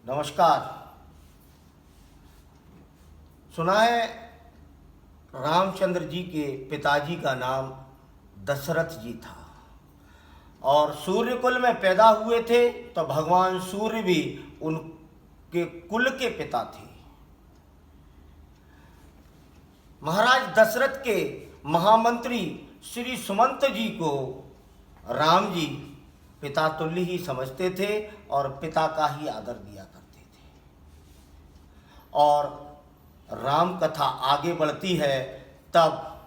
नमस्कार। सुना है रामचंद्र जी के पिताजी का नाम दशरथ जी था और सूर्य कुल में पैदा हुए थे, तो भगवान सूर्य भी उनके कुल के पिता थे। महाराज दशरथ के महामंत्री श्री सुमंत जी को राम जी पिता तुल्य ही समझते थे और पिता का ही आदर दिया करते थे। और राम कथा आगे बढ़ती है, तब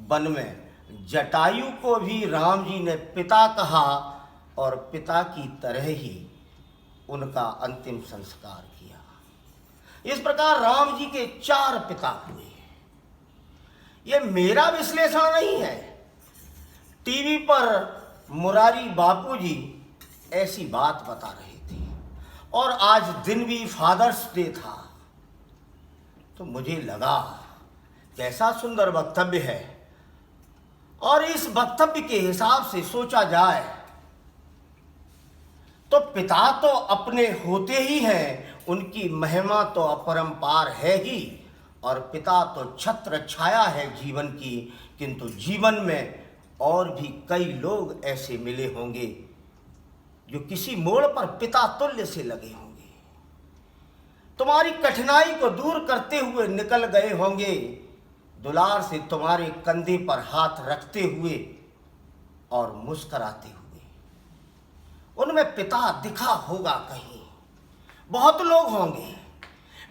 वन में जटायु को भी राम जी ने पिता कहा और पिता की तरह ही उनका अंतिम संस्कार किया। इस प्रकार राम जी के 4 पिता हुए। ये मेरा विश्लेषण नहीं है, टीवी पर मुरारी बापूजी ऐसी बात बता रहे थे। और आज दिन भी फादर्स डे था, तो मुझे लगा कैसा सुंदर वक्तव्य है, और इस वक्तव्य के हिसाब से सोचा जाए तो पिता तो अपने होते ही हैं, उनकी महिमा तो अपरंपार है ही, और पिता तो छत्र छाया है जीवन की। किंतु जीवन में और भी कई लोग ऐसे मिले होंगे जो किसी मोड़ पर पिता तुल्य से लगे होंगे, तुम्हारी कठिनाई को दूर करते हुए निकल गए होंगे, दुलार से तुम्हारे कंधे पर हाथ रखते हुए और मुस्कुराते हुए। उनमें पिता दिखा होगा कहीं, बहुत लोग होंगे।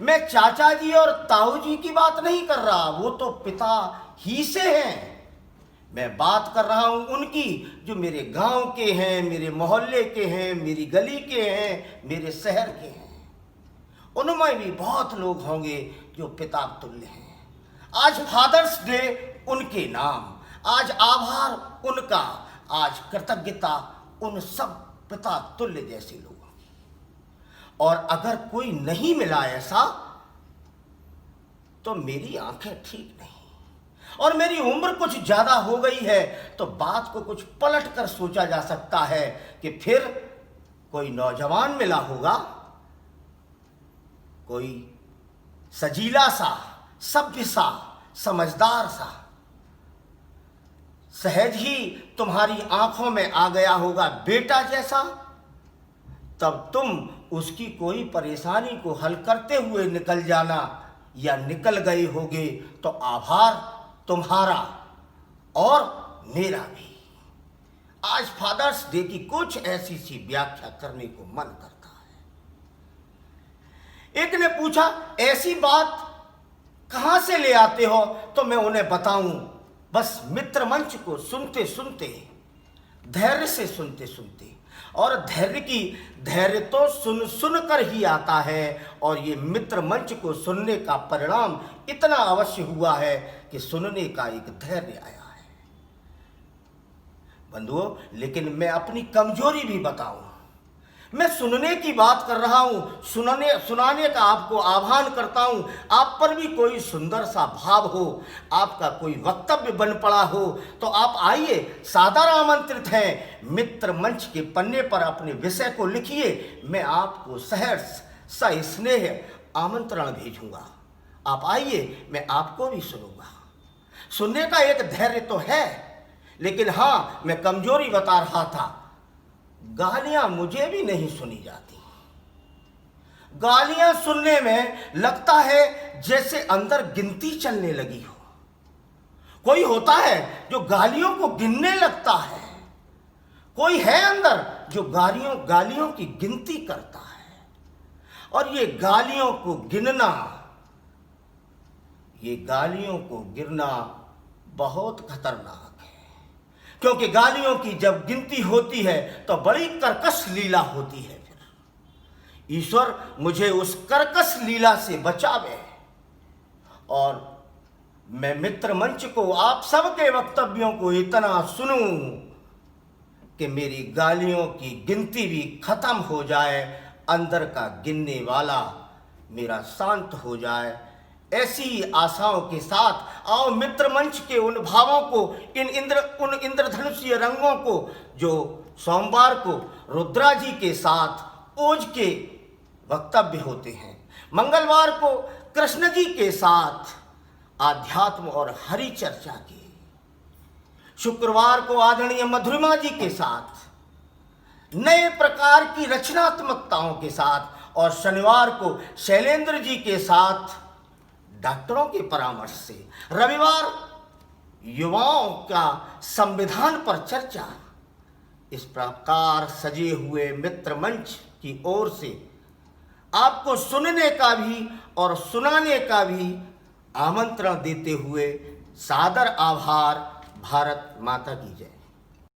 मैं चाचा जी और ताऊ जी की बात नहीं कर रहा, वो तो पिता ही से हैं। मैं बात कर रहा हूं उनकी जो मेरे गांव के हैं, मेरे मोहल्ले के हैं, मेरी गली के हैं, मेरे शहर के हैं। उनमें भी बहुत लोग होंगे जो पिता तुल्य हैं। आज फादर्स डे उनके नाम, आज आभार उनका, आज कृतज्ञता उन सब पिता तुल्य जैसे लोगों की। और अगर कोई नहीं मिला ऐसा, तो मेरी आंखें ठीक नहीं और मेरी उम्र कुछ ज्यादा हो गई है, तो बात को कुछ पलट कर सोचा जा सकता है कि फिर कोई नौजवान मिला होगा, कोई सजीला सा, सभ्य सा, समझदार सा, सहज ही तुम्हारी आंखों में आ गया होगा बेटा जैसा, तब तुम उसकी कोई परेशानी को हल करते हुए निकल जाना, या निकल गए होगे तो आभार तुम्हारा और मेरा भी। आज फादर्स डे की कुछ ऐसी सी व्याख्या करने को मन करता है। एक ने पूछा, ऐसी बात कहां से ले आते हो? तो मैं उन्हें बताऊं, बस मित्र मंच को सुनते सुनते, धैर्य से सुनते सुनते, और धैर्य तो सुन सुन कर ही आता है। और ये मित्र मंच को सुनने का परिणाम इतना अवश्य हुआ है कि सुनने का एक धैर्य आया है। बंधुओं, लेकिन मैं अपनी कमजोरी भी बताऊं, मैं सुनने की बात कर रहा हूं, सुनाने का आपको आह्वान करता हूं। आप पर भी कोई सुंदर सा भाव हो, आपका कोई वक्तव्य बन पड़ा हो, तो आप आइए, सादर आमंत्रित हैं। मित्र मंच के पन्ने पर अपने विषय को लिखिए, मैं आपको सहर्ष सस्नेह आमंत्रण भेजूंगा। आप आइए, मैं आपको भी सुनूंगा। सुनने का एक धैर्य तो है, लेकिन हाँ, मैं कमजोरी बता रहा था, गालियां मुझे भी नहीं सुनी जाती। गालियां सुनने में लगता है जैसे अंदर गिनती चलने लगी हो। कोई होता है जो गालियों को गिनने लगता है, कोई है अंदर जो गालियों की गिनती करता है। और ये गालियों को गिनना बहुत खतरनाक है, क्योंकि गालियों की जब गिनती होती है तो बड़ी कर्कश लीला होती है। फिर ईश्वर मुझे उस कर्कश लीला से बचावे। और मैं मित्र मंच को, आप सबके वक्तव्यों को इतना सुनूं कि मेरी गालियों की गिनती भी खत्म हो जाए, अंदर का गिनने वाला मेरा शांत हो जाए। ऐसी आशाओं के साथ आओ मित्र मंच के उन भावों को, उन इंद्रधनुषीय रंगों को जो सोमवार को रुद्रा जी के साथ ओज के वक्तव्य होते हैं। मंगलवार को कृष्ण जी के साथ आध्यात्म और हरि चर्चा के, शुक्रवार को आदरणीय मधुरिमा जी के साथ नए प्रकार की रचनात्मकताओं के साथ, और शनिवार को शैलेंद्र जी के साथ डॉक्टरों के परामर्श से, रविवार युवाओं का संविधान पर चर्चा। इस प्रकार सजे हुए मित्र मंच की ओर से आपको सुनने का भी और सुनाने का भी आमंत्रण देते हुए सादर आभार। भारत माता की जय।